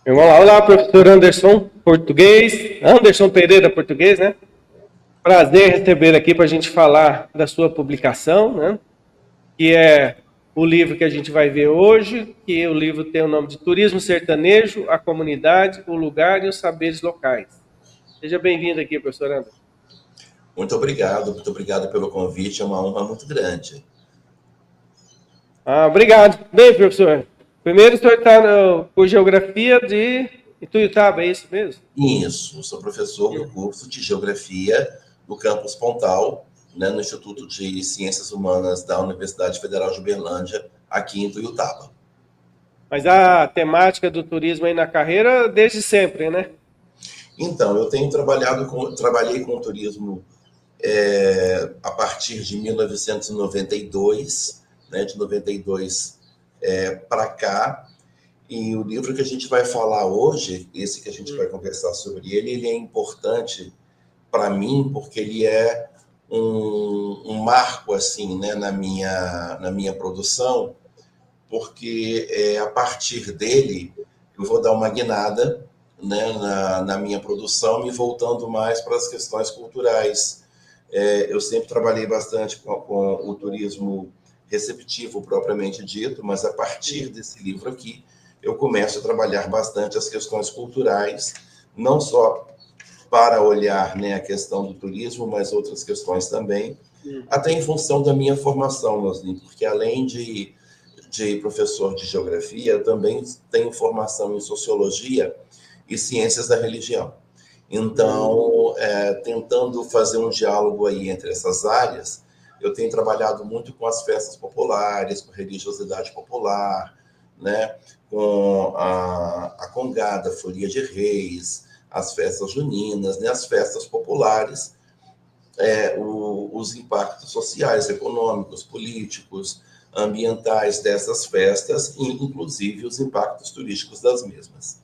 Olá, olá, professor Anderson Português, Anderson Pereira Português, né? Prazer receber aqui para a gente falar da sua publicação, né? Que é o livro que a gente vai ver hoje, que o livro tem o nome de Turismo Sertanejo, a Comunidade, o Lugar e os Saberes Locais. Seja bem-vindo aqui, professor Anderson. Muito obrigado pelo convite, é uma honra muito grande. Obrigado. Bem, professor, primeiro o senhor está por Geografia de Ituiutaba, é isso mesmo? Isso, sou professor do curso de Geografia no campus Pontal, né, no Instituto de Ciências Humanas da Universidade Federal de Uberlândia, aqui em Ituiutaba. Mas a temática do turismo aí na carreira desde sempre, né? Então, eu tenho trabalhei com turismo a partir de 1992, né, de 92 para cá. E o livro que a gente vai falar hoje, esse que a gente vai conversar sobre ele é importante para mim porque ele é um marco assim, né, na minha produção, porque a partir dele eu vou dar uma guinada, né, na minha produção, me voltando mais para as questões culturais. Eu sempre trabalhei bastante com o turismo receptivo propriamente dito, mas a partir desse livro aqui eu começo a trabalhar bastante as questões culturais, não só para olhar, né, a questão do turismo, mas outras questões também, até em função da minha formação, Noslin, porque além de professor de geografia, eu também tenho formação em sociologia e ciências da religião. Então, tentando fazer um diálogo aí entre essas áreas, eu tenho trabalhado muito com as festas populares, com religiosidade popular, né, com a congada, a folia de reis, as festas juninas, né, as festas populares, os impactos sociais, econômicos, políticos, ambientais dessas festas, e inclusive os impactos turísticos das mesmas.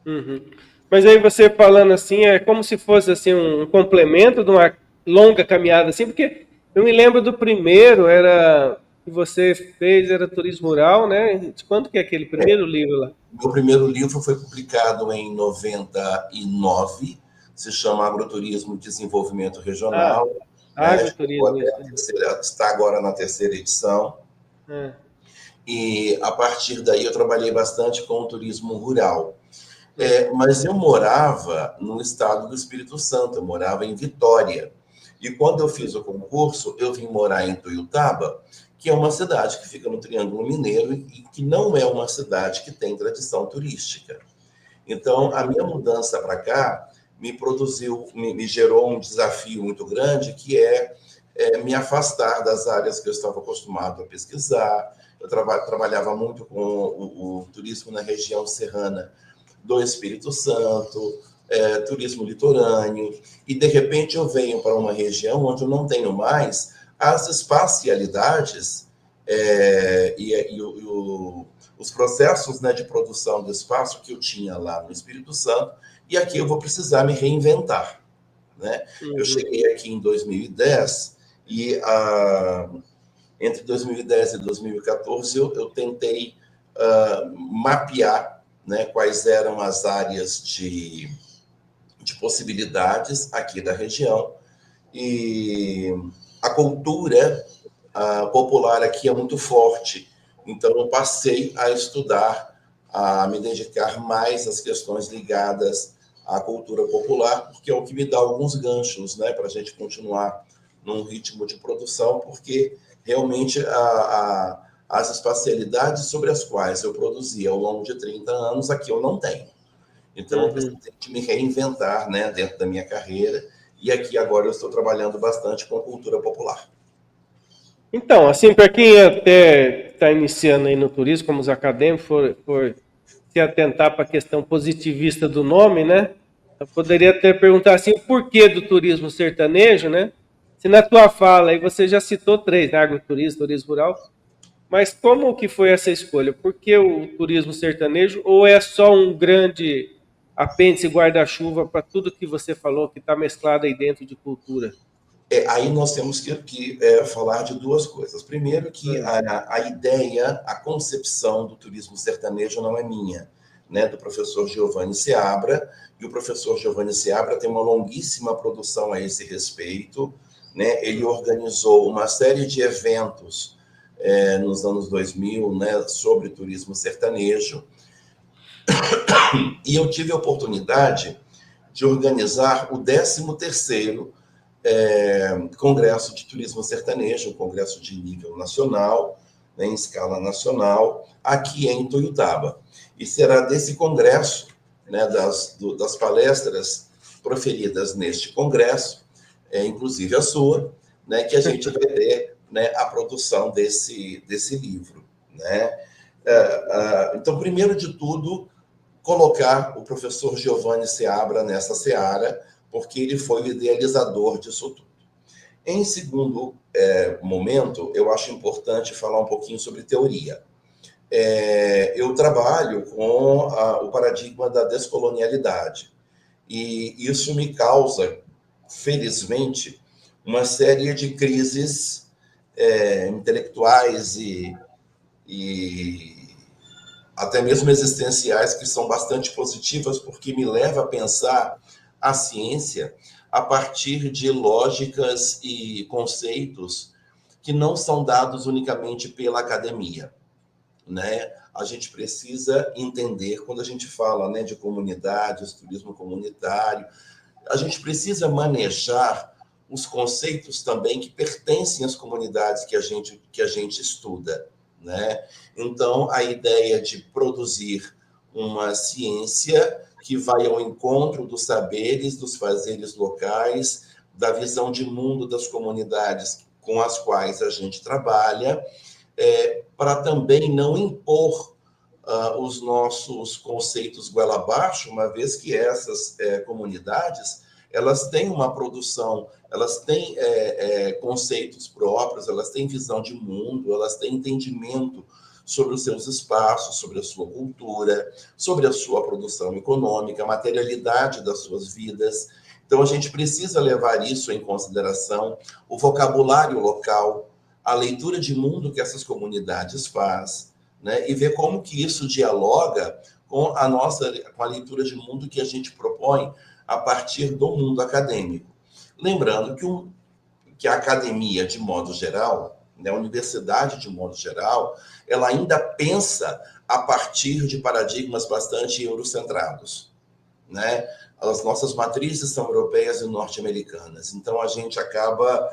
Uhum. Mas aí você falando assim, é como se fosse assim um complemento de uma longa caminhada, assim, porque eu me lembro do primeiro, era que você fez, era Turismo Rural, né? De quando que é aquele primeiro livro lá? Meu primeiro livro foi publicado em 99, se chama Agroturismo e Desenvolvimento Regional, né? Agroturismo, isso. Está agora na terceira edição. E a partir daí eu trabalhei bastante com o turismo rural. Mas eu morava no estado do Espírito Santo, eu morava em Vitória. E quando eu fiz o concurso, eu vim morar em Ituiutaba, que é uma cidade que fica no Triângulo Mineiro e que não é uma cidade que tem tradição turística. Então, a minha mudança para cá me gerou um desafio muito grande, que me afastar das áreas que eu estava acostumado a pesquisar. Eu trabalhava muito com o turismo na região serrana do Espírito Santo, turismo litorâneo, e de repente eu venho para uma região onde eu não tenho mais as espacialidades os processos, né, de produção do espaço que eu tinha lá no Espírito Santo, e aqui eu vou precisar me reinventar, né? Eu cheguei aqui em 2010 e entre 2010 e 2014 eu tentei mapear, né, quais eram as áreas de possibilidades aqui da região, e a cultura popular aqui é muito forte, então eu passei a estudar, a me dedicar mais às questões ligadas à cultura popular, porque é o que me dá alguns ganchos, né, para a gente continuar num ritmo de produção, porque realmente as espacialidades sobre as quais eu produzi ao longo de 30 anos, aqui eu não tenho. Então, eu precisei de me reinventar, né, dentro da minha carreira, e aqui agora eu estou trabalhando bastante com cultura popular. Então, assim, para quem até está iniciando aí no turismo, como os acadêmicos, for se atentar para a questão positivista do nome, né? Eu poderia até perguntar assim, o porquê do turismo sertanejo, né? Se na tua fala aí você já citou três, né? Agroturismo, turismo rural, mas como que foi essa escolha? Por que o turismo sertanejo? Ou é só um grande apêndice guarda-chuva para tudo que você falou que está mesclado aí dentro de cultura? Aí nós temos que falar de duas coisas. Primeiro que a ideia, a concepção do turismo sertanejo não é minha. né, do professor Giovanni Seabra, e o professor Giovanni Seabra tem uma longuíssima produção a esse respeito, né? Ele organizou uma série de eventos nos anos 2000, né, sobre turismo sertanejo, e eu tive a oportunidade de organizar o 13º Congresso de Turismo Sertanejo, um congresso de nível nacional, né, em escala nacional, aqui em Ituiutaba. E será desse congresso, né, das palestras proferidas neste congresso, inclusive a sua, né, que a gente vai ter, né, a produção desse livro. Né? Então, primeiro de tudo, colocar o professor Giovanni Seabra nessa seara, porque ele foi o idealizador disso tudo. Em segundo momento, eu acho importante falar um pouquinho sobre teoria. Eu trabalho com o paradigma da descolonialidade, e isso me causa, felizmente, uma série de crises intelectuais e até mesmo existenciais, que são bastante positivas, porque me leva a pensar a ciência a partir de lógicas e conceitos que não são dados unicamente pela academia, né? A gente precisa entender, quando a gente fala, né, de comunidades, turismo comunitário, a gente precisa manejar os conceitos também que pertencem às comunidades que a gente estuda, né? Então, a ideia de produzir uma ciência que vai ao encontro dos saberes, dos fazeres locais, da visão de mundo das comunidades com as quais a gente trabalha, para também não impor os nossos conceitos goela abaixo, uma vez que essas comunidades, elas têm uma produção, elas têm conceitos próprios, elas têm visão de mundo, elas têm entendimento sobre os seus espaços, sobre a sua cultura, sobre a sua produção econômica, a materialidade das suas vidas. Então, a gente precisa levar isso em consideração, o vocabulário local, a leitura de mundo que essas comunidades fazem, né? E ver como que isso dialoga com com a leitura de mundo que a gente propõe a partir do mundo acadêmico. Lembrando que a academia, de modo geral, né, a universidade, de modo geral, ela ainda pensa a partir de paradigmas bastante eurocentrados, né? As nossas matrizes são europeias e norte-americanas, então a gente acaba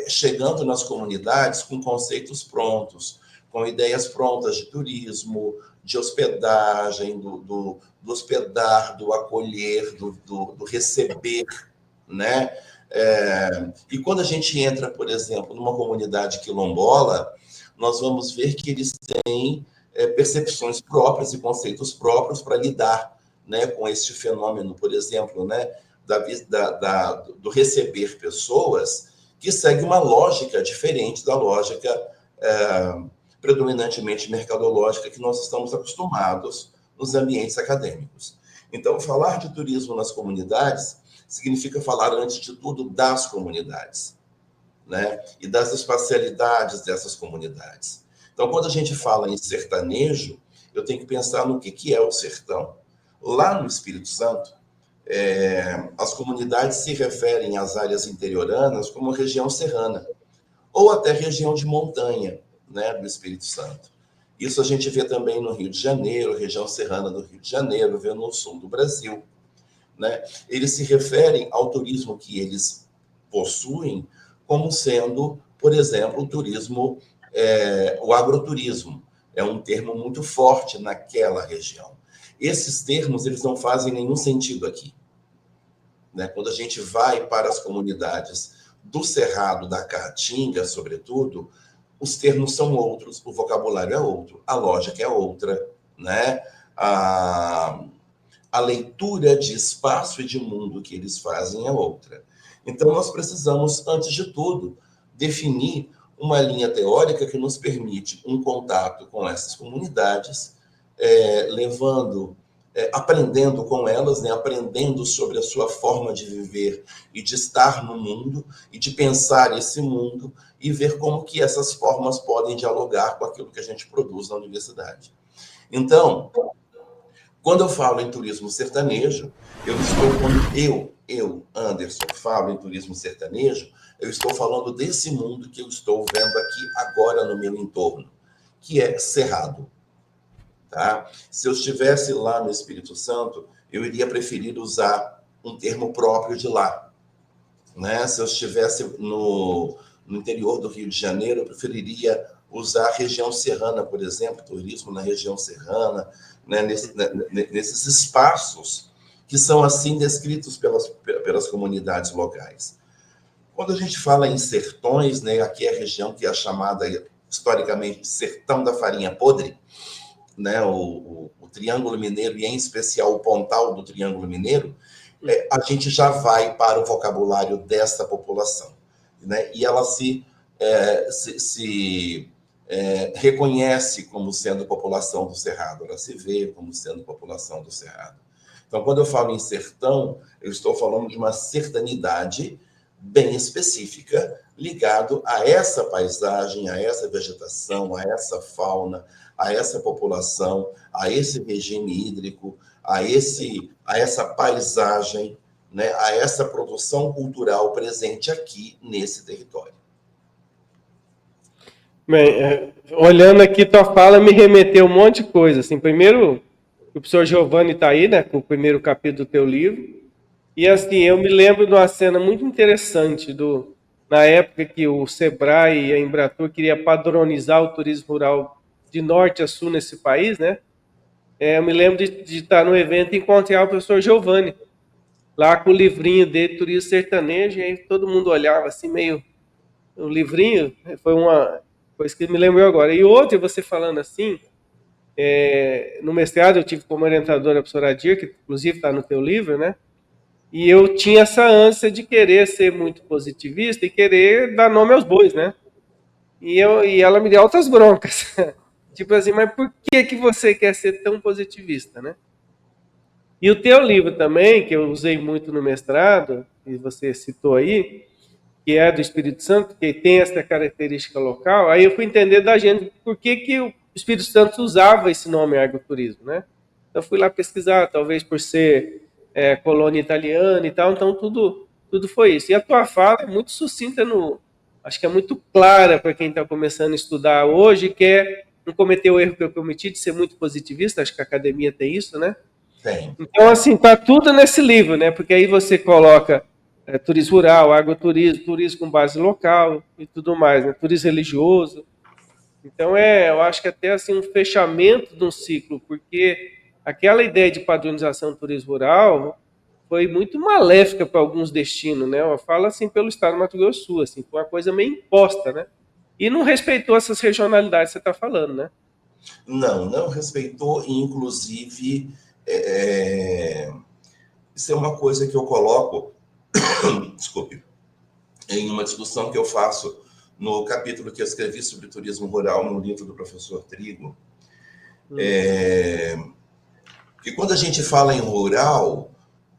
chegando nas comunidades com conceitos prontos, com ideias prontas de turismo, de hospedagem, do hospedar, do acolher, do receber, né? E quando a gente entra, por exemplo, numa comunidade quilombola, nós vamos ver que eles têm percepções próprias e conceitos próprios para lidar, né, com este fenômeno, por exemplo, né, do receber pessoas, que segue uma lógica diferente da lógica predominantemente mercadológica que nós estamos acostumados nos ambientes acadêmicos. Então, falar de turismo nas comunidades significa falar, antes de tudo, das comunidades, né? E das espacialidades dessas comunidades. Então, quando a gente fala em sertanejo, eu tenho que pensar no que é o sertão. Lá no Espírito Santo, as comunidades se referem às áreas interioranas como região serrana, ou até região de montanha, né, do Espírito Santo. Isso a gente vê também no Rio de Janeiro, região serrana do Rio de Janeiro, vê no sul do Brasil, né? Eles se referem ao turismo que eles possuem como sendo, por exemplo, o turismo, o agroturismo. É um termo muito forte naquela região. Esses termos, eles não fazem nenhum sentido aqui, né? Quando a gente vai para as comunidades do Cerrado, da Caatinga, sobretudo, os termos são outros, o vocabulário é outro, a lógica é outra, né? A leitura de espaço e de mundo que eles fazem é outra. Então, nós precisamos, antes de tudo, definir uma linha teórica que nos permite um contato com essas comunidades, aprendendo com elas, né, aprendendo sobre a sua forma de viver e de estar no mundo, e de pensar esse mundo, e ver como que essas formas podem dialogar com aquilo que a gente produz na universidade. Então, Quando eu falo em turismo sertanejo, quando eu, Anderson, falo em turismo sertanejo, eu estou falando desse mundo que eu estou vendo aqui agora no meu entorno, que é Cerrado. Tá? Se eu estivesse lá no Espírito Santo, eu iria preferir usar um termo próprio de lá. Né? Se eu estivesse no interior do Rio de Janeiro, eu preferiria usar a região serrana, por exemplo, turismo na região serrana, né? Nesses espaços que são assim descritos pelas comunidades locais. Quando a gente fala em sertões, né, aqui é a região que é chamada historicamente Sertão da Farinha Podre, né, o Triângulo Mineiro, e em especial o Pontal do Triângulo Mineiro, a gente já vai para o vocabulário dessa população. Né, e ela se reconhece como sendo população do Cerrado, ela se vê como sendo população do Cerrado. Então, quando eu falo em sertão, eu estou falando de uma sertanidade bem específica, ligado a essa paisagem, a essa vegetação, a essa fauna, a essa população, a esse regime hídrico, a essa paisagem, né, a essa produção cultural presente aqui nesse território. Bem, olhando aqui tua fala, me remeteu um monte de coisa. Assim, primeiro, o professor Giovanni está aí, né, com o primeiro capítulo do teu livro. E assim, eu me lembro de uma cena muito interessante na época que o Sebrae e a Embratur queria padronizar o turismo rural de norte a sul nesse país, né? Eu me lembro de estar no evento e encontrar o professor Giovanni, lá com o livrinho dele, Turismo Sertanejo, e aí todo mundo olhava assim, meio... O livrinho foi uma coisa que me lembrou agora. E outra, você falando assim, no mestrado eu tive como orientadora a professora Adir, que inclusive está no teu livro, né? E eu tinha essa ânsia de querer ser muito positivista e querer dar nome aos bois, né? E ela me deu altas broncas. Tipo assim, mas por que você quer ser tão positivista, né? E o teu livro também, que eu usei muito no mestrado, e você citou aí, que é do Espírito Santo, que tem essa característica local, aí eu fui entender da gente por que o Espírito Santo usava esse nome agroturismo, né? Então eu fui lá pesquisar, talvez por ser colônia italiana e tal, então tudo foi isso. E a tua fala é muito sucinta, acho que é muito clara para quem está começando a estudar hoje, que é não cometer o erro que eu cometi de ser muito positivista, acho que a academia tem isso, né? Tem. Então, assim, tá tudo nesse livro, né? Porque aí você coloca turismo rural, agroturismo, turismo com base local e tudo mais, né? Turismo religioso. Então, eu acho que até assim um fechamento de um ciclo, porque aquela ideia de padronização do turismo rural foi muito maléfica para alguns destinos, né? Eu falo assim pelo estado do Mato Grosso do Sul, assim, foi uma coisa meio imposta, né? E não respeitou essas regionalidades que você está falando, né? Não respeitou, e inclusive isso é uma coisa que eu coloco, desculpe, em uma discussão que eu faço no capítulo que eu escrevi sobre turismo rural no livro do professor Trigo. Que quando a gente fala em rural,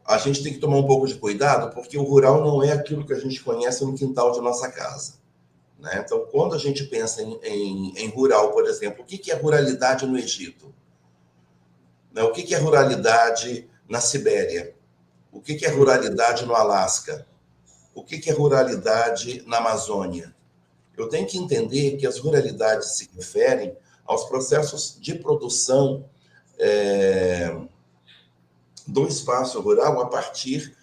a gente tem que tomar um pouco de cuidado, porque o rural não é aquilo que a gente conhece no quintal de nossa casa. Né? Então, quando a gente pensa em rural, por exemplo, o que é ruralidade no Egito? Né? O que é ruralidade na Sibéria? O que é ruralidade no Alasca? O que é ruralidade na Amazônia? Eu tenho que entender que as ruralidades se referem aos processos de produção do espaço rural a partir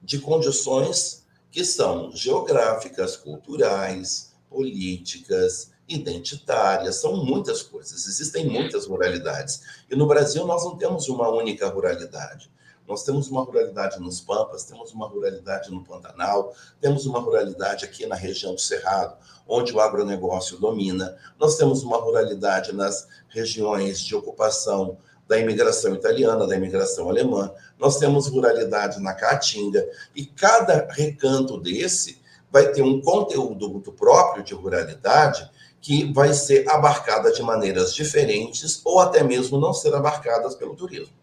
de condições que são geográficas, culturais, políticas, identitárias, são muitas coisas, existem muitas ruralidades. E no Brasil nós não temos uma única ruralidade. Nós temos uma ruralidade nos Pampas, temos uma ruralidade no Pantanal, temos uma ruralidade aqui na região do Cerrado, onde o agronegócio domina. Nós temos uma ruralidade nas regiões de ocupação da imigração italiana, da imigração alemã. Nós temos ruralidade na Caatinga, e cada recanto desse vai ter um conteúdo muito próprio de ruralidade que vai ser abarcada de maneiras diferentes ou até mesmo não ser abarcadas pelo turismo.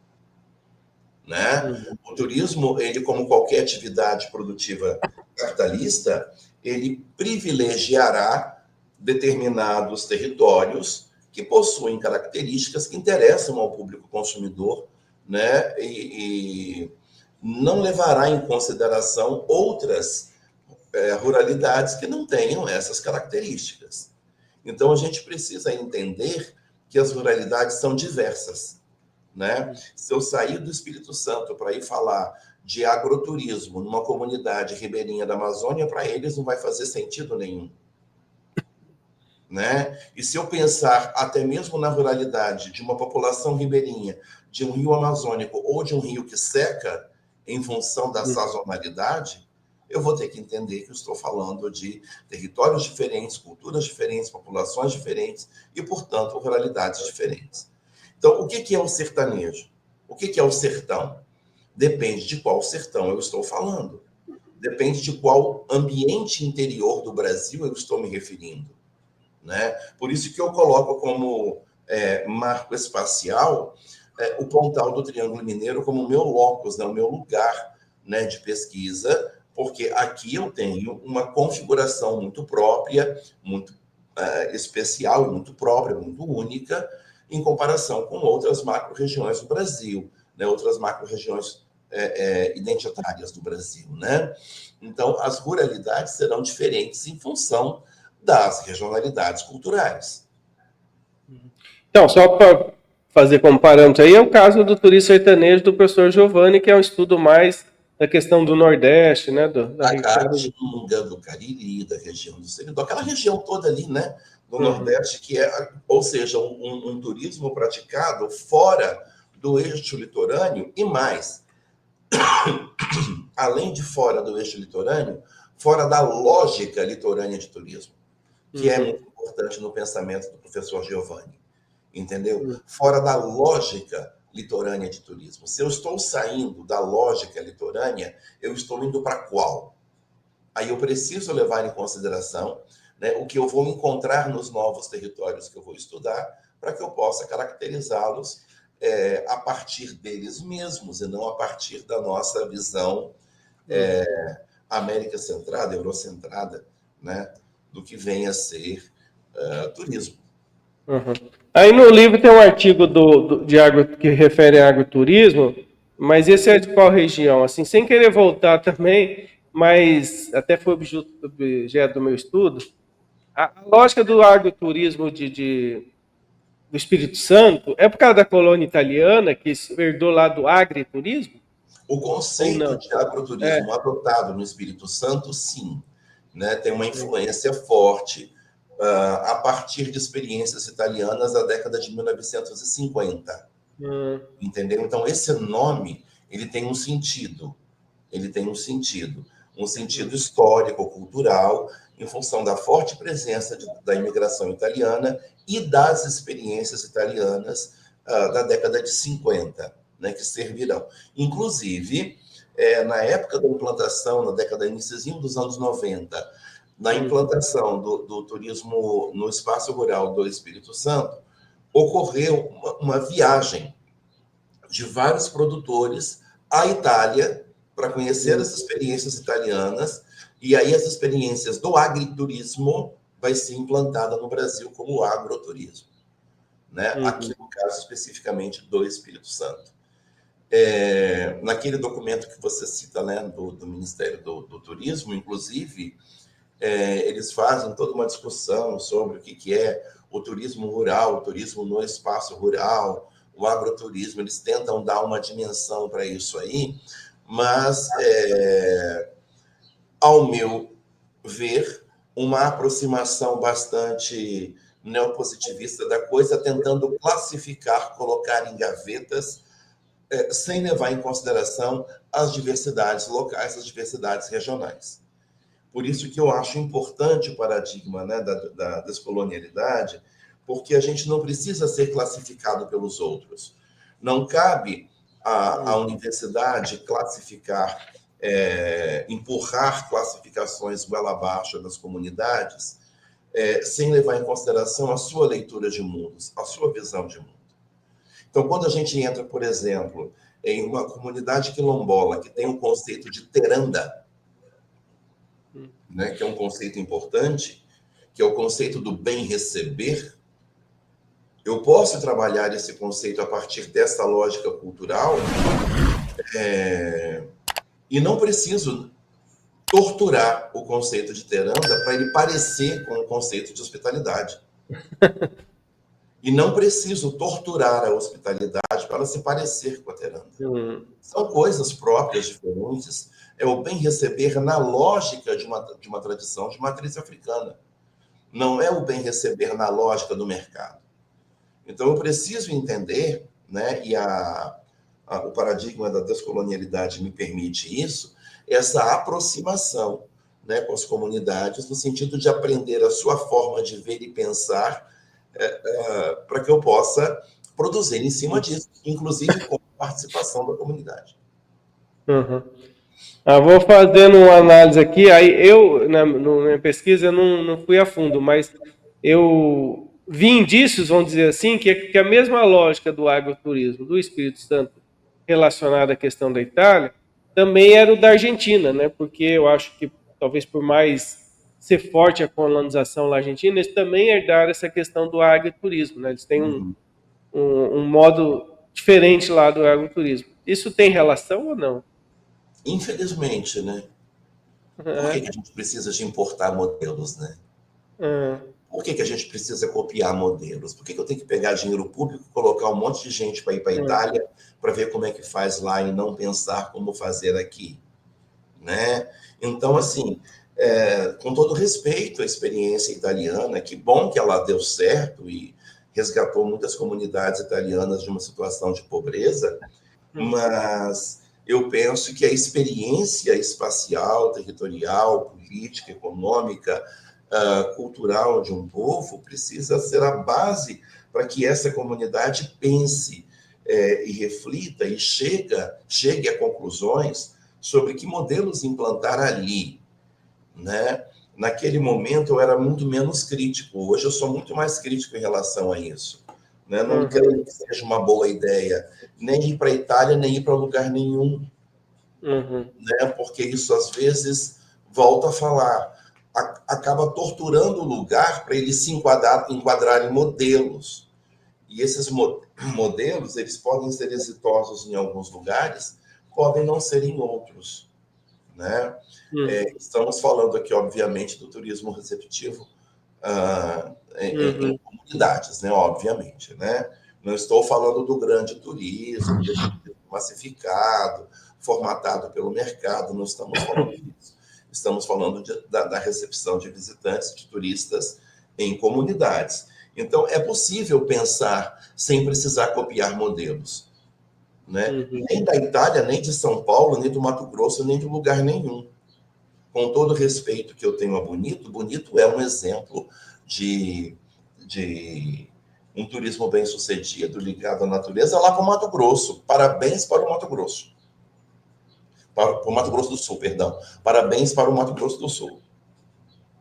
Né? O turismo, ele como qualquer atividade produtiva capitalista, ele privilegiará determinados territórios que possuem características que interessam ao público consumidor né? E não levará em consideração outras ruralidades que não tenham essas características. Então, a gente precisa entender que as ruralidades são diversas, né? Se eu sair do Espírito Santo para ir falar de agroturismo numa comunidade ribeirinha da Amazônia, para eles não vai fazer sentido nenhum, né? E se eu pensar até mesmo na ruralidade de uma população ribeirinha, de um rio amazônico ou de um rio que seca em função da sazonalidade, eu vou ter que entender que eu estou falando de territórios diferentes, culturas diferentes, populações diferentes e, portanto, ruralidades diferentes. Então, o que é o sertanejo? O que é o sertão? Depende de qual sertão eu estou falando. Depende de qual ambiente interior do Brasil eu estou me referindo, né? Por isso que eu coloco como marco espacial o Pontal do Triângulo Mineiro como o meu locus, né? O meu lugar, né, de pesquisa, porque aqui eu tenho uma configuração muito própria, muito especial, muito própria, muito única, em comparação com outras macro-regiões do Brasil, né? Outras macro-regiões identitárias do Brasil, né? Então, as ruralidades serão diferentes em função das regionalidades culturais. Então, só para fazer como parâmetro aí, é o caso do turismo sertanejo do professor Giovanni, que é um estudo mais da questão do Nordeste, né? Da Da região. Caatinga, do Cariri, da região do Seridó, aquela região toda ali, né? Do Nordeste, que é, ou seja, um turismo praticado fora do eixo litorâneo e mais, além de fora do eixo litorâneo, fora da lógica litorânea de turismo, que é muito importante no pensamento do professor Giovanni, entendeu? Fora da lógica litorânea de turismo. Se eu estou saindo da lógica litorânea, eu estou indo para qual? Aí eu preciso levar em consideração, né, o que eu vou encontrar nos novos territórios que eu vou estudar, para que eu possa caracterizá-los a partir deles mesmos e não a partir da nossa visão América centrada, eurocentrada, né, do que vem a ser turismo. Aí no livro tem um artigo de agro, que refere a agroturismo, mas esse é de qual região? Assim, sem querer voltar também, mas até foi objeto do meu estudo, a lógica do agroturismo do Espírito Santo é por causa da colônia italiana, que herdou lá do agriturismo? O Ou conceito não? de agroturismo adotado no Espírito Santo, sim, né, tem uma influência forte a partir de experiências italianas da década de 1950. Entendeu? Então, esse nome, ele tem um sentido. Ele tem um sentido histórico, cultural, em função da forte presença da imigração italiana e das experiências italianas da década de 50, né, que servirão. Inclusive, na época da implantação, na década início dos anos 90, na implantação do turismo no espaço rural do Espírito Santo, ocorreu uma viagem de vários produtores à Itália para conhecer as experiências italianas, e aí as experiências do agriturismo vai ser implantada no Brasil como agroturismo, né? Aqui no caso especificamente do Espírito Santo. Naquele documento que você cita, né, do Ministério do Turismo, inclusive, eles fazem toda uma discussão sobre o que é o turismo rural, o turismo no espaço rural, o agroturismo. Eles tentam dar uma dimensão para isso aí, mas, ao meu ver, uma aproximação bastante neopositivista da coisa, tentando classificar, colocar em gavetas, sem levar em consideração as diversidades locais, as diversidades regionais. Por isso que eu acho importante o paradigma, né, da descolonialidade, porque a gente não precisa ser classificado pelos outros. Não cabe à universidade classificar, empurrar classificações goela abaixo das comunidades, sem levar em consideração a sua leitura de mundos, a sua visão de mundo. Então, quando a gente entra, por exemplo, em uma comunidade quilombola que tem o conceito de teranda, né, que é um conceito importante, que é o conceito do bem receber, Eu posso trabalhar esse conceito a partir dessa lógica cultural e não preciso torturar o conceito de teranda para ele parecer com o conceito de hospitalidade. E não preciso torturar a hospitalidade para ela se parecer com a teranda. São coisas próprias, diferentes. É o bem receber na lógica de uma tradição de matriz africana. Não é o bem receber na lógica do mercado. Então, eu preciso entender, né, e o paradigma da descolonialidade me permite isso, essa aproximação, né, com as comunidades, no sentido de aprender a sua forma de ver e pensar, para que eu possa produzir em cima disso, inclusive com a participação da comunidade. Uhum. Vou fazendo uma análise aqui, aí eu, na minha pesquisa, eu não fui a fundo, mas eu vi indícios, vamos dizer assim, que a mesma lógica do agroturismo do Espírito Santo relacionada à questão da Itália, também era o da Argentina, né? Porque eu acho que talvez por mais ser forte a colonização lá argentina, eles também herdaram essa questão do agroturismo, né? Eles têm um modo diferente lá do agroturismo. Isso tem relação ou não? Infelizmente, né? Por que a gente precisa de importar modelos, né? Por que a gente precisa copiar modelos? Por que eu tenho que pegar dinheiro público e colocar um monte de gente para ir para a Itália para ver como é que faz lá e não pensar como fazer aqui? Né? Então, assim, com todo respeito à experiência italiana, que bom que ela deu certo e resgatou muitas comunidades italianas de uma situação de pobreza, mas eu penso que a experiência espacial, territorial, política, econômica, cultural de um povo precisa ser a base para que essa comunidade pense e reflita e chegue a conclusões sobre que modelos implantar ali, né? Naquele momento eu era muito menos crítico, hoje eu sou muito mais crítico em relação a isso. Né? Não creio que seja uma boa ideia nem ir para a Itália, nem ir para lugar nenhum. Né? Porque isso, às vezes, volta a falar, acaba torturando o lugar para ele se enquadrar em modelos. E esses modelos, eles podem ser exitosos em alguns lugares, podem não ser em outros. Né? Estamos falando aqui, obviamente, do turismo receptivo em comunidades, né? Obviamente. Né? Não estou falando do grande turismo, do turismo massificado, formatado pelo mercado, não estamos falando disso. Estamos falando da recepção de visitantes, de turistas em comunidades. Então, é possível pensar sem precisar copiar modelos. Né? Nem da Itália, nem de São Paulo, nem do Mato Grosso, nem de lugar nenhum. Com todo o respeito que eu tenho a Bonito, Bonito é um exemplo de um turismo bem-sucedido, ligado à natureza, lá com o Mato Grosso. Parabéns para o Mato Grosso. Para o Mato Grosso do Sul, perdão. Parabéns para o Mato Grosso do Sul.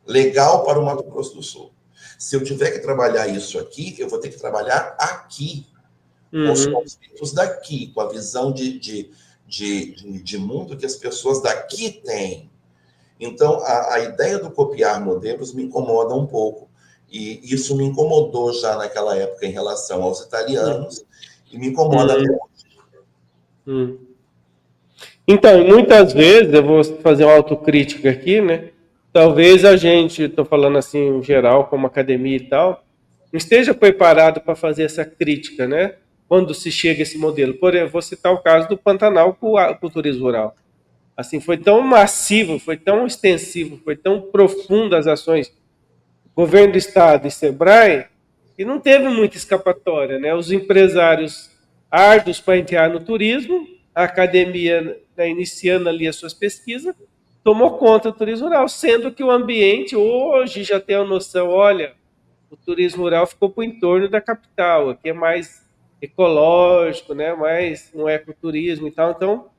Legal para o Mato Grosso do Sul. Se eu tiver que trabalhar isso aqui, eu vou ter que trabalhar aqui. Com os conceitos daqui, com a visão de mundo que as pessoas daqui têm. Então, a ideia do copiar modelos me incomoda um pouco. E isso me incomodou já naquela época em relação aos italianos e me incomoda até hoje. Então, muitas vezes, eu vou fazer uma autocrítica aqui, né? Talvez a gente, estou falando assim em geral, como academia e tal, não esteja preparado para fazer essa crítica, né? Quando se chega a esse modelo. Por exemplo, vou citar o caso do Pantanal com o turismo rural. Assim, foi tão massivo, foi tão extensivo, foi tão profundo as ações governo do estado e Sebrae, que não teve muita escapatória, né? Os empresários árduos para entrar no turismo, a academia, né, iniciando ali as suas pesquisas, tomou conta do turismo rural, sendo que o ambiente hoje já tem a noção, olha, o turismo rural ficou para o entorno da capital, aqui é mais ecológico, né? Mais um ecoturismo e tal, então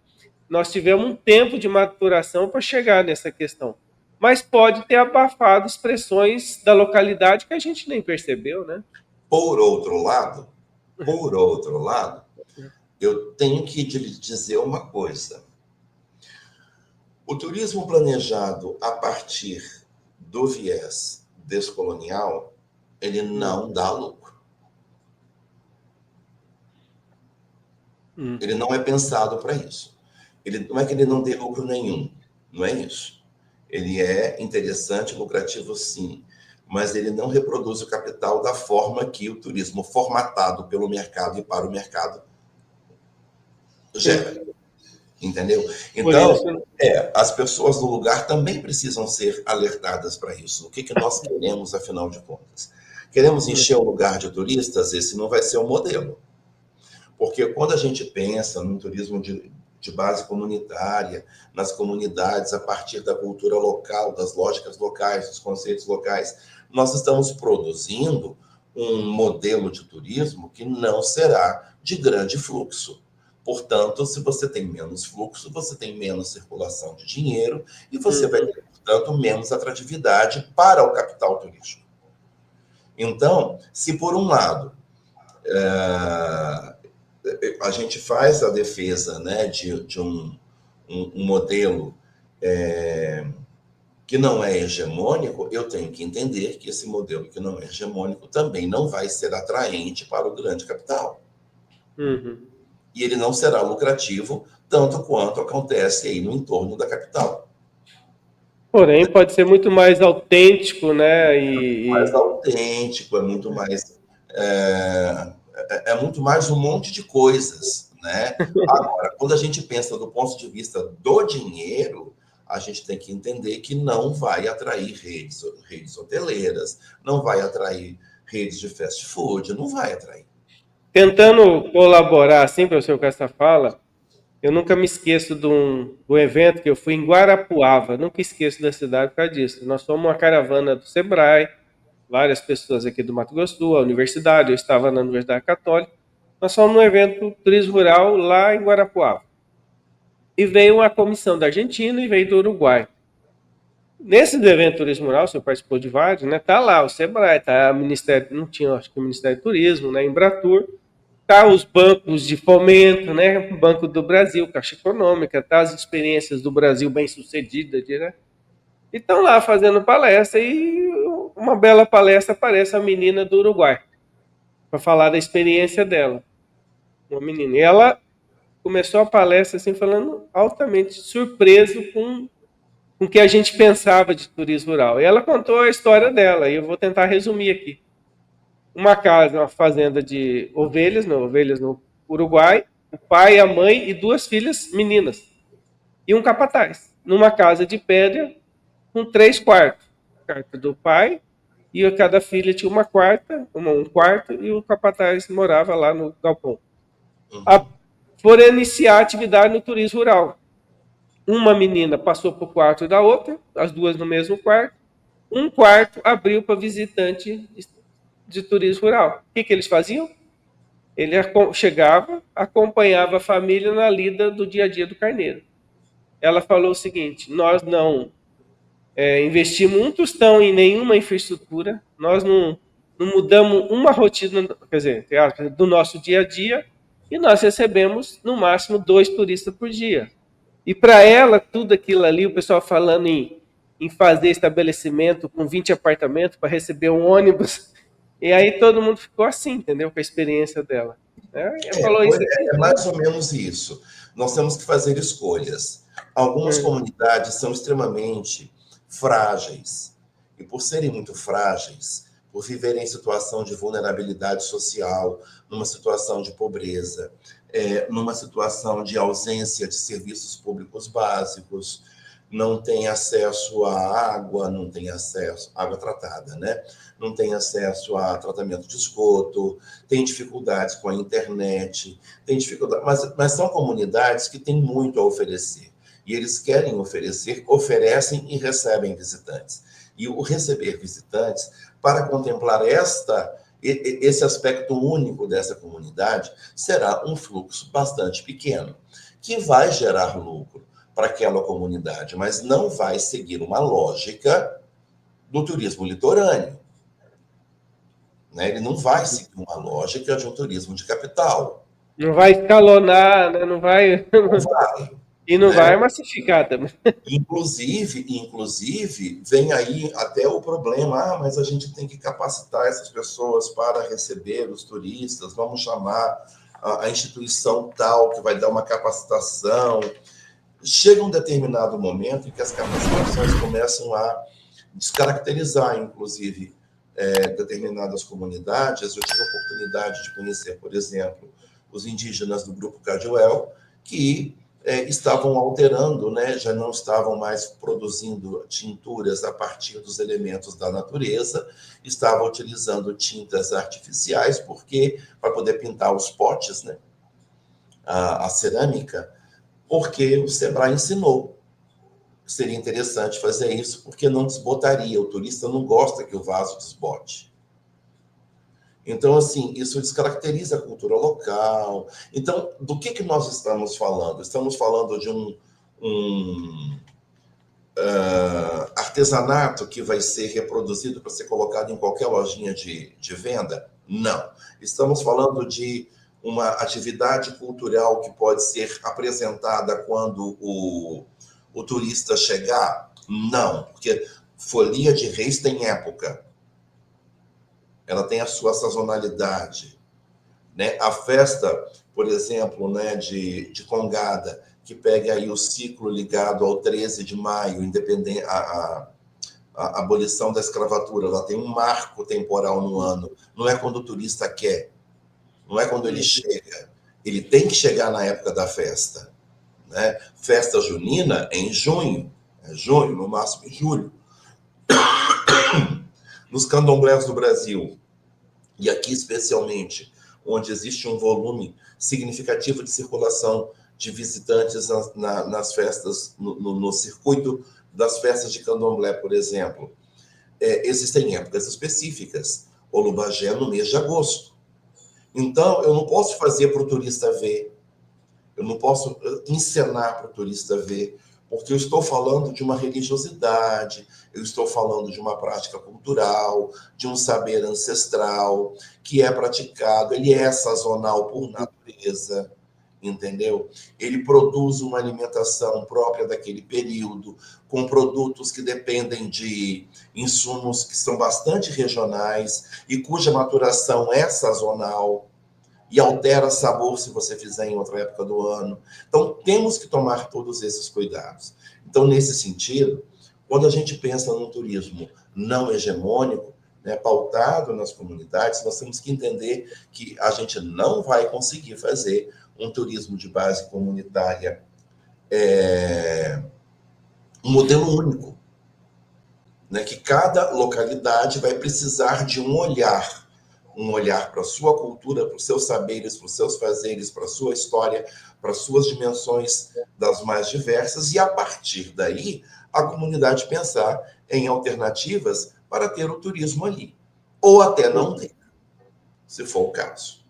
nós tivemos um tempo de maturação para chegar nessa questão. Mas pode ter abafado expressões da localidade que a gente nem percebeu, né? Por outro lado, eu tenho que lhe dizer uma coisa. O turismo planejado a partir do viés descolonial, ele não dá lucro. Ele não é pensado para isso. Ele, não é que ele não dê lucro nenhum, não é isso. Ele é interessante, lucrativo sim, mas ele não reproduz o capital da forma que o turismo formatado pelo mercado e para o mercado Sim. gera. Entendeu? Por Então, isso, as pessoas do lugar também precisam ser alertadas para isso. O que, que nós queremos, afinal de contas? Queremos encher o lugar de turistas? Esse não vai ser o modelo. Porque quando a gente pensa num turismo de base comunitária, nas comunidades, a partir da cultura local, das lógicas locais, dos conceitos locais, nós estamos produzindo um modelo de turismo que não será de grande fluxo. Portanto, se você tem menos fluxo, você tem menos circulação de dinheiro e você vai ter, portanto, menos atratividade para o capital turístico. Então, se por um lado a gente faz a defesa, né, de um modelo que não é hegemônico, eu tenho que entender que esse modelo que não é hegemônico também não vai ser atraente para o grande capital. E ele não será lucrativo tanto quanto acontece aí no entorno da capital. porém, pode ser muito mais autêntico, né? Mais autêntico, é muito mais muito mais um monte de coisas, né? Agora, quando a gente pensa do ponto de vista do dinheiro, a gente tem que entender que não vai atrair redes hoteleiras, não vai atrair redes de fast food, não vai atrair. Tentando colaborar, assim, professor, com essa fala, eu nunca me esqueço do evento que eu fui em Guarapuava, nunca esqueço da cidade por causa disso. Nós fomos uma caravana do Sebrae, várias pessoas aqui do Mato Grosso do Sul, a universidade, eu estava na Universidade Católica. Nós fomos num evento turismo rural lá em Guarapuava. E veio uma comissão da Argentina e veio do Uruguai. Nesse evento turismo rural, o senhor participou de vários, né? Tá lá o Sebrae, tá o Ministério, não tinha, acho que o Ministério do Turismo, né? Embratur, tá os bancos de fomento, né? Banco do Brasil, Caixa Econômica, tá as experiências do Brasil bem-sucedidas, né? E estão lá fazendo palestra e uma bela palestra aparece a menina do Uruguai para falar da experiência dela. Uma menina. E ela começou a palestra assim falando altamente surpreso com o que a gente pensava de turismo rural. E ela contou a história dela, e eu vou tentar resumir aqui. Uma casa, uma fazenda de ovelhas no Uruguai, o pai, a mãe e duas filhas meninas. E um capataz, numa casa de pedra com 3 quartos. Quarto do pai, e cada filha tinha um quarto, e o capataz morava lá no galpão. A, foram iniciar a atividade no turismo rural. Uma menina passou para o quarto da outra, as duas no mesmo quarto. Um quarto abriu para visitante de turismo rural. O que eles faziam? Ele chegava, acompanhava a família na lida do dia a dia do carneiro. Ela falou o seguinte: nós não investimos um tostão em nenhuma infraestrutura, nós não mudamos uma rotina, quer dizer, do nosso dia a dia, e nós recebemos no máximo 2 turistas por dia. E para ela, tudo aquilo ali, o pessoal falando em fazer estabelecimento com 20 apartamentos para receber um ônibus. E aí todo mundo ficou assim, entendeu? Com a experiência dela. Falou isso aqui. É mais ou menos isso. Nós temos que fazer escolhas. Algumas comunidades são extremamente frágeis. E por serem muito frágeis, por viverem em situação de vulnerabilidade social, numa situação de pobreza, numa situação de ausência de serviços públicos básicos, não tem acesso à água, não tem acesso à água tratada, né? Não tem acesso a tratamento de esgoto, tem dificuldades com a internet, tem dificuldade, mas são comunidades que têm muito a oferecer. E eles querem oferecer, oferecem e recebem visitantes. E o receber visitantes, para contemplar esse aspecto único dessa comunidade, será um fluxo bastante pequeno, que vai gerar lucro para aquela comunidade, mas não vai seguir uma lógica do turismo litorâneo. Né? Ele não vai seguir uma lógica de um turismo de capital. Não vai escalonar, né? Não vai. Não vai. E não Né? vai massificar também. Inclusive, vem aí até o problema, mas a gente tem que capacitar essas pessoas para receber os turistas, vamos chamar a instituição tal que vai dar uma capacitação. Chega um determinado momento em que as capacitações começam a descaracterizar, inclusive, determinadas comunidades. Eu tive a oportunidade de conhecer, por exemplo, os indígenas do grupo Cadwell, que estavam alterando, né, já não estavam mais produzindo tinturas a partir dos elementos da natureza, estavam utilizando tintas artificiais, porque para poder pintar os potes, né, a cerâmica, porque o Sebrae ensinou que seria interessante fazer isso, porque não desbotaria. O turista não gosta que o vaso desbote. Então, assim, isso descaracteriza a cultura local. Então, do que nós estamos falando? Estamos falando de um artesanato que vai ser reproduzido para ser colocado em qualquer lojinha de venda? Não. Estamos falando de uma atividade cultural que pode ser apresentada quando o turista chegar? Não, porque folia de reis tem época. Ela tem a sua sazonalidade, né? A festa, por exemplo, né, de Congada, que pega aí o ciclo ligado ao 13 de maio, independente a abolição da escravatura, ela tem um marco temporal no ano. Não é quando o turista quer, não é quando ele chega. Ele tem que chegar na época da festa, né? Festa junina é em junho, no máximo em julho. Nos candomblés do Brasil, e aqui especialmente, onde existe um volume significativo de circulação de visitantes nas festas, no circuito das festas de candomblé, por exemplo, existem épocas específicas. Olubagé no mês de agosto. Então, eu não posso fazer para o turista ver, eu não posso encenar para o turista ver, porque eu estou falando de uma religiosidade, eu estou falando de uma prática cultural, de um saber ancestral que é praticado, ele é sazonal por natureza, entendeu? Ele produz uma alimentação própria daquele período, com produtos que dependem de insumos que são bastante regionais e cuja maturação é sazonal e altera sabor se você fizer em outra época do ano. Então, temos que tomar todos esses cuidados. Então, nesse sentido, quando a gente pensa num turismo não hegemônico, né, pautado nas comunidades, nós temos que entender que a gente não vai conseguir fazer um turismo de base comunitária um modelo único, né, que cada localidade vai precisar de um olhar para a sua cultura, para os seus saberes, para os seus fazeres, para a sua história, para as suas dimensões das mais diversas, e a partir daí a comunidade pensar em alternativas para ter o turismo ali, ou até não ter, se for o caso.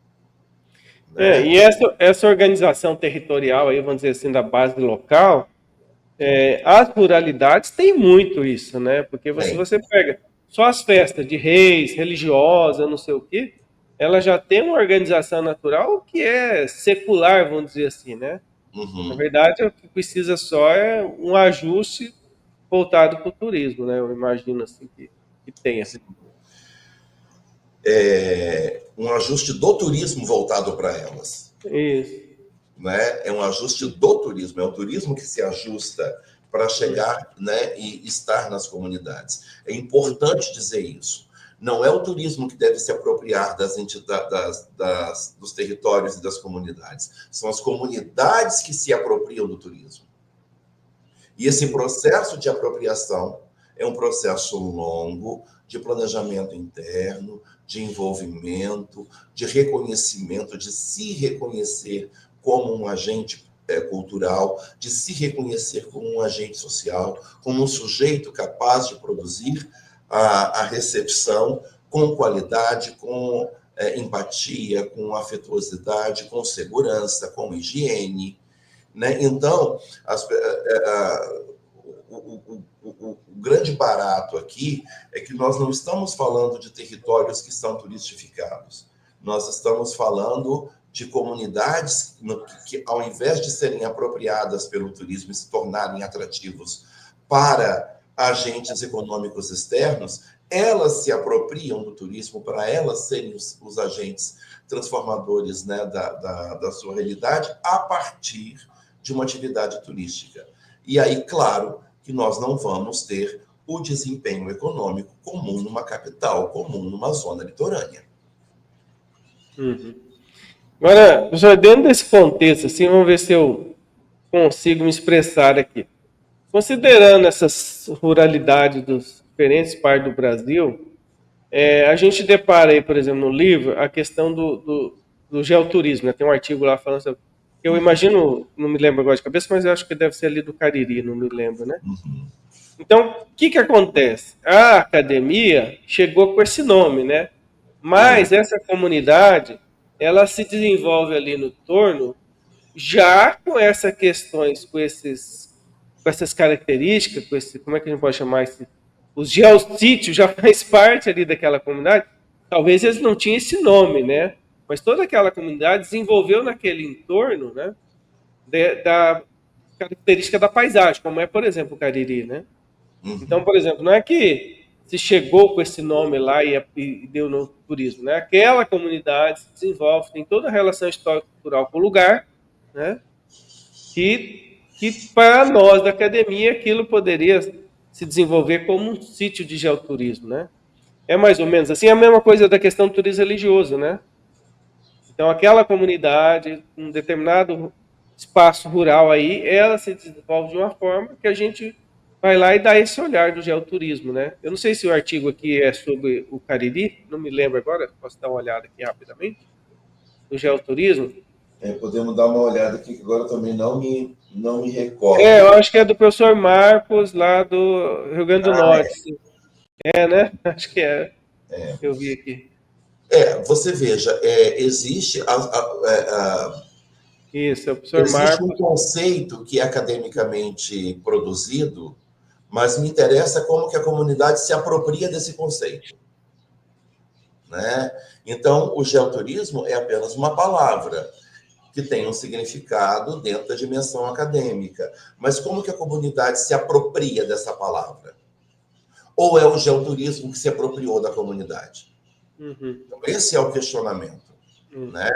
Né? E essa organização territorial aí, vamos dizer assim, da base local, as ruralidades têm muito isso, né? Porque se você pega só as festas de reis, religiosa, não sei o quê, ela já tem uma organização natural que é secular, vamos dizer assim, né? Na verdade, o que precisa só é um ajuste voltado para o turismo, né? Eu imagino assim que tenha. Um ajuste do turismo voltado para elas. Isso. Né? É um ajuste do turismo, é o turismo que se ajusta para chegar, né, e estar nas comunidades. É importante dizer isso. Não é o turismo que deve se apropriar dos territórios e das comunidades. São as comunidades que se apropriam do turismo. E esse processo de apropriação é um processo longo de planejamento interno, de envolvimento, de reconhecimento, de se reconhecer como um agente cultural, de se reconhecer como um agente social, como um sujeito capaz de produzir a recepção com qualidade, com empatia, com afetuosidade, com segurança, com higiene. Né? Então, o grande barato aqui é que nós não estamos falando de territórios que são turistificados. Nós estamos falando de comunidades que, ao invés de serem apropriadas pelo turismo e se tornarem atrativos para agentes econômicos externos, elas se apropriam do turismo para elas serem os agentes transformadores, né, da sua realidade a partir de uma atividade turística. E aí, claro, que nós não vamos ter o desempenho econômico comum numa capital, comum numa zona litorânea. Uhum. Agora, professor, dentro desse contexto, assim, vamos ver se eu consigo me expressar aqui. Considerando essas ruralidades dos diferentes partes do Brasil, a gente depara aí, por exemplo, no livro, a questão do geoturismo, né? Tem um artigo lá falando sobre... Eu imagino, não me lembro agora de cabeça, mas eu acho que deve ser ali do Cariri, não me lembro, né? Então, o que acontece? A academia chegou com esse nome, né? Mas essa comunidade, ela se desenvolve ali no torno já com essas questões, com essas características, com esse, como é que a gente pode chamar isso? Os geossítios já faz parte ali daquela comunidade. Talvez eles não tinham esse nome, né? Mas toda aquela comunidade desenvolveu naquele entorno, né? Da característica da paisagem, como é, por exemplo, o Cariri, né? Então, por exemplo, não é que se chegou com esse nome lá e deu no turismo, né? Aquela comunidade se desenvolve, tem toda a relação histórico-cultural com o lugar, né? Que para nós da academia aquilo poderia se desenvolver como um sítio de geoturismo, né? É mais ou menos assim, a mesma coisa da questão do turismo religioso, né? Então aquela comunidade, um determinado espaço rural aí, ela se desenvolve de uma forma que a gente vai lá e dá esse olhar do geoturismo, né? Eu não sei se o artigo aqui é sobre o Cariri, não me lembro agora, posso dar uma olhada aqui rapidamente, do geoturismo. Podemos dar uma olhada aqui, que agora também não me Eu recordo. acho que é do professor Marcos, lá do Rio Grande do Norte. Né? Acho que é. Eu vi aqui. Você veja, existe Isso, é o professor existe um Marcos. conceito que é academicamente produzido, mas me interessa como que a comunidade se apropria desse conceito, né? Então, o geoturismo é apenas uma palavra que tem um significado dentro da dimensão acadêmica. Mas como que a comunidade se apropria dessa palavra? Ou é o geoturismo que se apropriou da comunidade? Uhum. Então, esse é o questionamento, Uhum. né?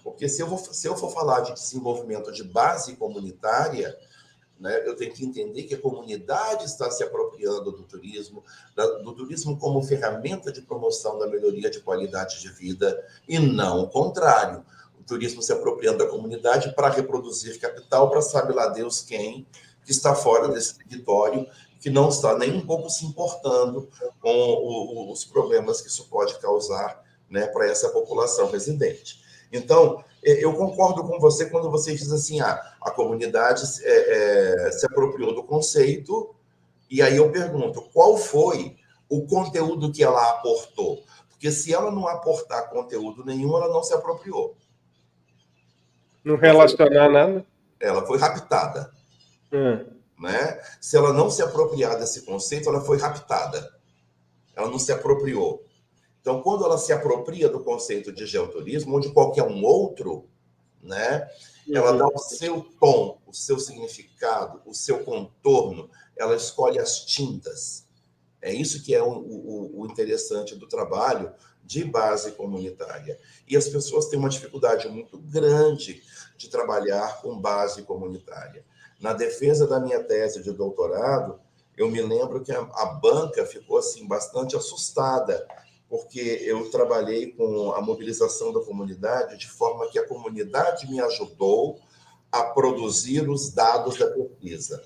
Porque se eu for falar de desenvolvimento de base comunitária, né, eu tenho que entender que a comunidade está se apropriando do turismo como ferramenta de promoção da melhoria de qualidade de vida, e não o contrário. O turismo se apropriando da comunidade para reproduzir capital para sabe lá Deus quem, que está fora desse território, que não está nem um pouco se importando com os problemas que isso pode causar, né, para essa população residente. Então, eu concordo com você quando você diz assim, a comunidade se apropriou do conceito, e aí eu pergunto, qual foi o conteúdo que ela aportou? Porque se ela não aportar conteúdo nenhum, ela não se apropriou. Não relacionar nada. Ela foi raptada. Uhum. Né? Se ela não se apropriar desse conceito, ela foi raptada. Ela não se apropriou. Então, quando ela se apropria do conceito de geoturismo, ou de qualquer um outro, né, ela dá o seu tom, o seu significado, o seu contorno, ela escolhe as tintas. É isso que é o interessante do trabalho de base comunitária. E as pessoas têm uma dificuldade muito grande de trabalhar com base comunitária. Na defesa da minha tese de doutorado, eu me lembro que a banca ficou assim bastante assustada, porque eu trabalhei com a mobilização da comunidade de forma que a comunidade me ajudou a produzir os dados da pesquisa,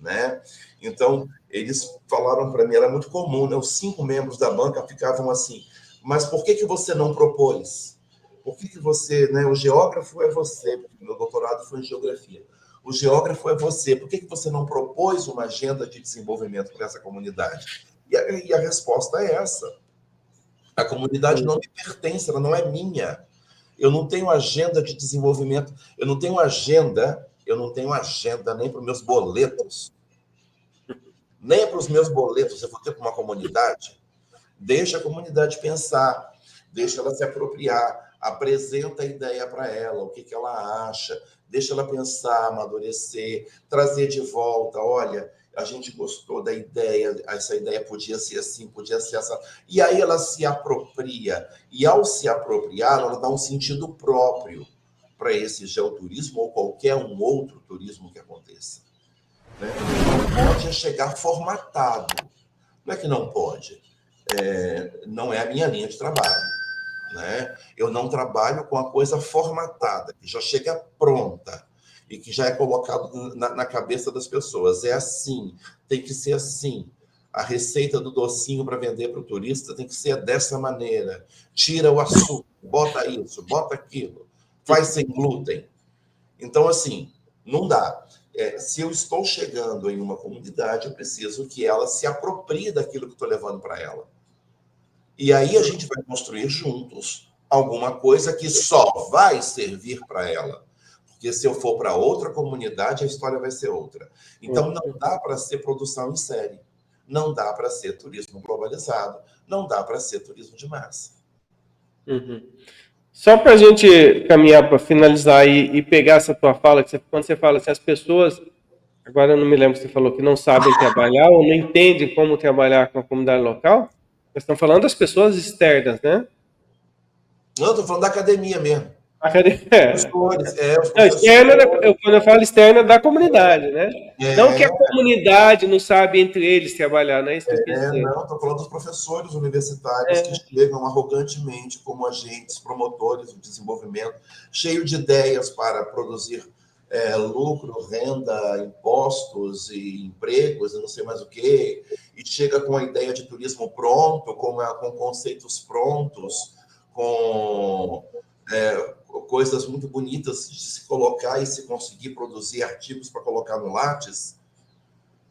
né? Então, eles falaram para mim, era muito comum, né? Os 5 membros da banca ficavam assim, mas por que você não propôs? Por que você, né? O geógrafo é você, porque meu doutorado foi em geografia. O geógrafo é você, por que você não propôs uma agenda de desenvolvimento para essa comunidade? E a resposta é essa. A comunidade não me pertence, ela não é minha. Eu não tenho agenda de desenvolvimento, eu não tenho agenda nem para os meus boletos. Nem para os meus boletos eu vou ter para uma comunidade. Deixa a comunidade pensar, deixa ela se apropriar, apresenta a ideia para ela, o que ela acha, deixa ela pensar, amadurecer, trazer de volta. Olha, a gente gostou da ideia, essa ideia podia ser assim, podia ser essa. E aí ela se apropria, e ao se apropriar, ela dá um sentido próprio para esse geoturismo ou qualquer um outro turismo que aconteça. Né? Não pode chegar formatado. Não é que não pode. Não é a minha linha de trabalho. Né? Eu não trabalho com a coisa formatada, que já chega pronta e que já é colocado na cabeça das pessoas. É assim, tem que ser assim. A receita do docinho para vender para o turista tem que ser dessa maneira. Tira o açúcar, bota isso, bota aquilo, faz sem glúten. Então, assim, não dá. Se eu estou chegando em uma comunidade, eu preciso que ela se aproprie daquilo que estou levando para ela. E aí a gente vai construir juntos alguma coisa que só vai servir para ela. Porque se eu for para outra comunidade, a história vai ser outra. Então não dá para ser produção em série. Não dá para ser turismo globalizado. Não dá para ser turismo de massa. Uhum. Só para a gente caminhar para finalizar e pegar essa tua fala, que quando você fala assim, as pessoas, agora eu não me lembro se você falou que não sabem trabalhar ou não entendem como trabalhar com a comunidade local, nós estamos falando das pessoas externas, né? Não, estou falando da academia mesmo. Professores, os não, externa, professores. quando eu falo externa, da comunidade, né? Não que a comunidade não sabe entre eles trabalhar, não é isso que eu quis dizer. Não, estou falando dos professores universitários que chegam arrogantemente como agentes, promotores do desenvolvimento, cheio de ideias para produzir lucro, renda, impostos e empregos, e não sei mais o quê, e chega com a ideia de turismo pronto, com conceitos prontos, com coisas muito bonitas de se colocar e se conseguir produzir artigos para colocar no Lattes.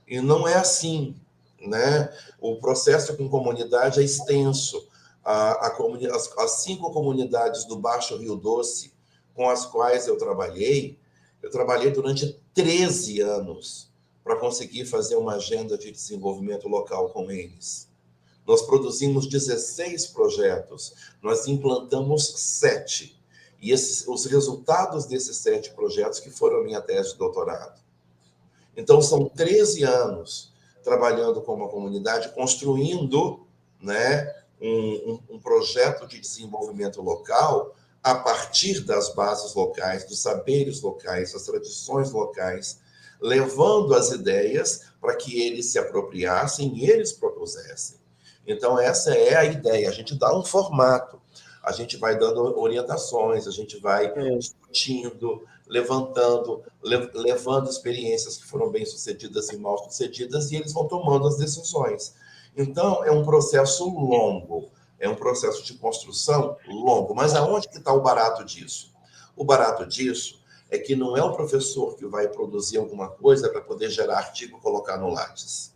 E não é assim, né? O processo com comunidade é extenso. As 5 comunidades do Baixo Rio Doce com as quais eu trabalhei durante 13 anos para conseguir fazer uma agenda de desenvolvimento local com eles. Nós produzimos 16 projetos, nós implantamos 7. E os resultados desses 7 projetos que foram a minha tese de doutorado. Então, são 13 anos trabalhando com uma comunidade, construindo, né, um projeto de desenvolvimento local a partir das bases locais, dos saberes locais, das tradições locais, levando as ideias para que eles se apropriassem e eles propusessem. Então, essa é a ideia. A gente dá um formato, a gente vai dando orientações, a gente vai discutindo, levantando, levando experiências que foram bem-sucedidas e mal-sucedidas, e eles vão tomando as decisões. Então, é um processo longo, é um processo de construção longo. Mas aonde que está o barato disso? O barato disso é que não é o professor que vai produzir alguma coisa para poder gerar artigo e colocar no Lattes.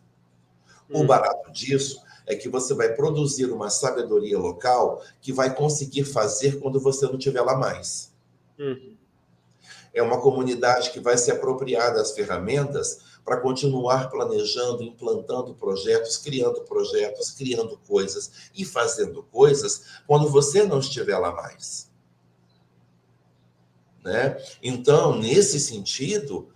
O barato disso é que você vai produzir uma sabedoria local que vai conseguir fazer quando você não estiver lá mais. É uma comunidade que vai se apropriar das ferramentas para continuar planejando, implantando projetos, criando coisas e fazendo coisas quando você não estiver lá mais. Né? Então, nesse sentido,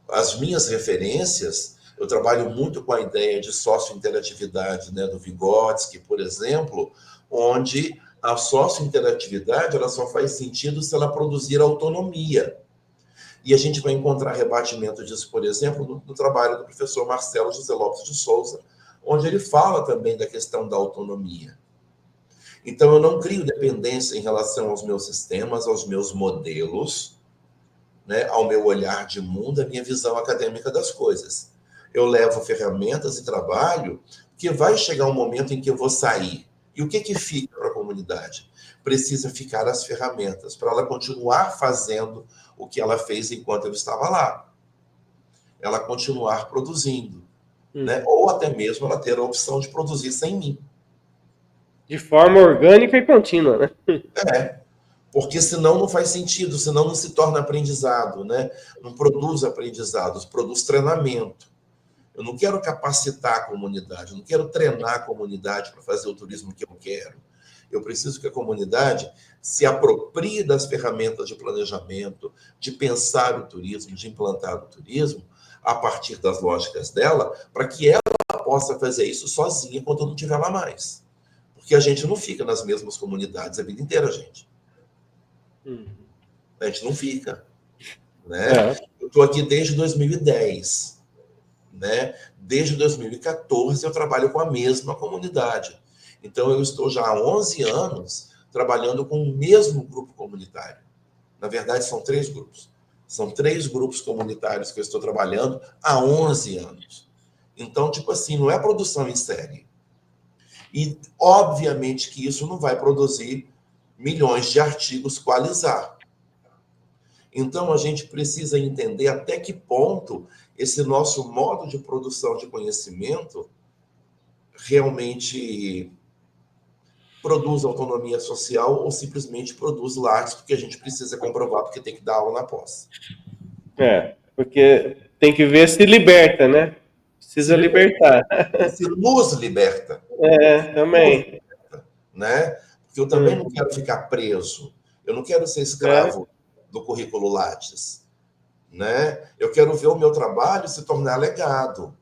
as minhas referências, eu trabalho muito com a ideia de sócio-interatividade, né, do Vygotsky, por exemplo, onde a sócio-interatividade ela só faz sentido se ela produzir autonomia. E a gente vai encontrar rebatimento disso, por exemplo, no trabalho do professor Marcelo José Lopes de Souza, onde ele fala também da questão da autonomia. Então, eu não crio dependência em relação aos meus sistemas, aos meus modelos, né, ao meu olhar de mundo, à minha visão acadêmica das coisas. Eu levo ferramentas e trabalho que vai chegar um momento em que eu vou sair. E o que fica para a comunidade? Precisa ficar as ferramentas para ela continuar fazendo o que ela fez enquanto eu estava lá. Ela continuar produzindo. Né? Ou até mesmo ela ter a opção de produzir sem mim. De forma orgânica e contínua, né? Porque senão não faz sentido, senão não se torna aprendizado, né? Não produz aprendizados, produz treinamento. Eu não quero capacitar a comunidade, eu não quero treinar a comunidade para fazer o turismo que eu quero. Eu preciso que a comunidade se aproprie das ferramentas de planejamento, de pensar o turismo, de implantar o turismo, a partir das lógicas dela, para que ela possa fazer isso sozinha quando não estiver lá mais. Porque a gente não fica nas mesmas comunidades a vida inteira, gente. A gente não fica. Né? Eu estou aqui desde 2010. Né? Desde 2014 eu trabalho com a mesma comunidade. Então eu estou já há 11 anos trabalhando com o mesmo grupo comunitário. Na verdade, são 3 grupos. São 3 grupos comunitários que eu estou trabalhando há 11 anos. Então, tipo assim, não é produção em série. E, obviamente, que isso não vai produzir milhões de artigos qualizar. Então, a gente precisa entender até que ponto esse nosso modo de produção de conhecimento realmente produz autonomia social ou simplesmente produz lajes, porque a gente precisa comprovar, porque tem que dar aula na pós. Porque tem que ver se liberta, né? Precisa libertar. Se nos liberta. Também. Liberta, né? Porque eu também não quero ficar preso. Eu não quero ser escravo do currículo Lattes. Né? Eu quero ver o meu trabalho se tornar legado.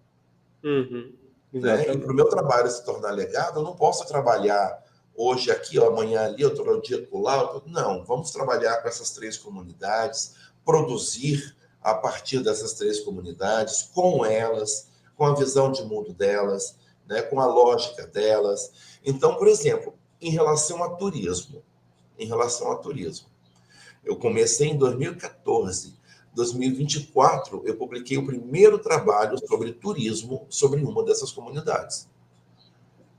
Né? E para o meu trabalho se tornar legado, eu não posso trabalhar hoje aqui, amanhã ali, outro dia lá. Não, vamos trabalhar com essas 3 comunidades, produzir a partir dessas 3 comunidades, com elas, com a visão de mundo delas, né? Com a lógica delas. Então, por exemplo, em relação a turismo, eu comecei em 2014. 2024, eu publiquei o primeiro trabalho sobre turismo sobre uma dessas comunidades.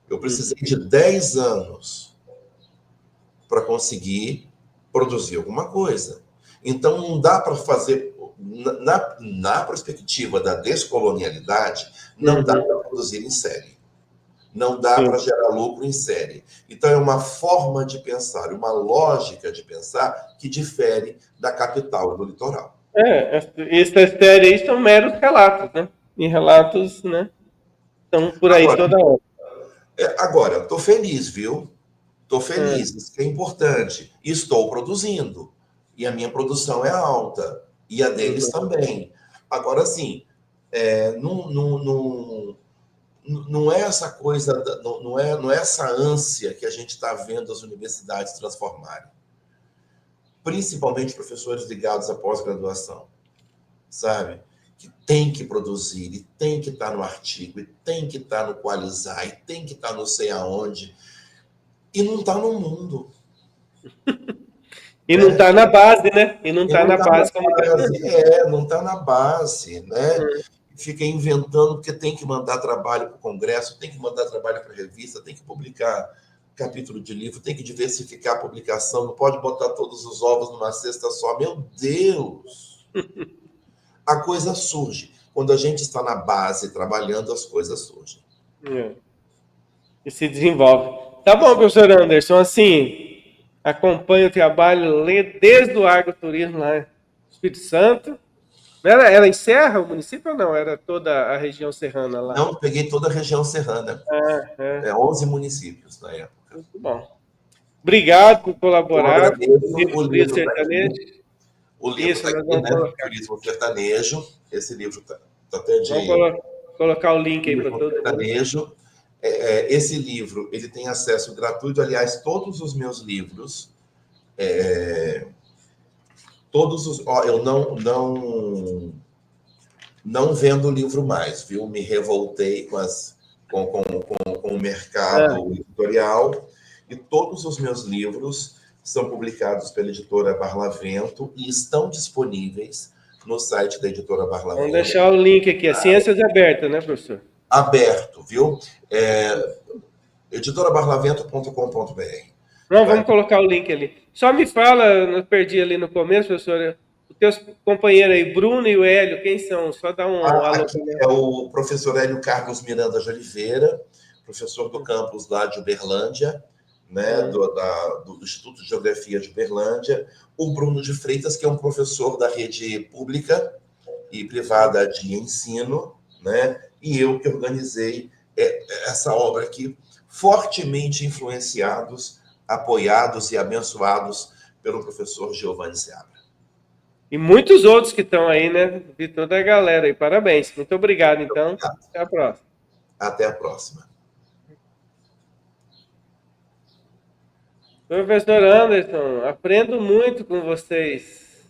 Eu precisei de 10 anos para conseguir produzir alguma coisa. Então, não dá para fazer, na perspectiva da descolonialidade, não dá para produzir em série. Não dá para gerar lucro em série. Então, é uma forma de pensar, uma lógica de pensar que difere da capital e do litoral. Essa série aí são meros relatos, né? E relatos, né? Estão por aí toda hora. Agora, estou feliz, viu? Estou feliz, isso que é importante. Estou produzindo. E a minha produção é alta. E a deles também. Agora, sim, não é essa coisa, não é essa ânsia que a gente está vendo as universidades transformarem. Principalmente professores ligados à pós-graduação. Sabe? Que tem que produzir, e tem que estar no artigo, e tem que estar no qualizar, e tem que estar não sei aonde. E não está no mundo. E não está na base, né? E não está na base. Não está na base, né? Fica inventando, porque tem que mandar trabalho para o Congresso, tem que mandar trabalho para a revista, tem que publicar capítulo de livro, tem que diversificar a publicação, não pode botar todos os ovos numa cesta só. Meu Deus! A coisa surge. Quando a gente está na base trabalhando, as coisas surgem. E se desenvolve. Tá bom, professor Anderson, assim, acompanho o trabalho desde o agroturismo lá no Espírito Santo. Ela encerra o município ou não? Era toda a região serrana lá? Não, peguei toda a região serrana. 11 municípios na época. Muito bom. Obrigado por colaborar. Eu agradeço o livro sertanejo. O livro está aqui, né? Turismo Sertanejo. Esse livro está até de... Vamos colocar o link aí para todo mundo. Esse livro, ele tem acesso gratuito. Aliás, todos os meus livros... eu não vendo livro mais, viu? Me revoltei com o mercado editorial, e todos os meus livros são publicados pela editora Barlavento e estão disponíveis no site da editora Barlavento. Vamos deixar o link aqui, é Ciências Abertas, né, professor? Aberto, viu? editorabarlavento.com.br. Não, vamos colocar o link ali. Só me fala, eu perdi ali no começo, professor, os teus companheiros aí, Bruno e o Hélio, quem são? Só dá um alô. É o professor Hélio Carlos Miranda de Oliveira, professor do campus lá de Uberlândia, né, do Instituto de Geografia de Uberlândia, o Bruno de Freitas, que é um professor da rede pública e privada de ensino, né, e eu que organizei essa obra aqui, fortemente influenciados apoiados e abençoados pelo professor Giovanni Seabra. E muitos outros que estão aí, né? Vi toda a galera aí. Parabéns. Muito obrigado, então. Até a próxima. Até a próxima. Professor Anderson, aprendo muito com vocês.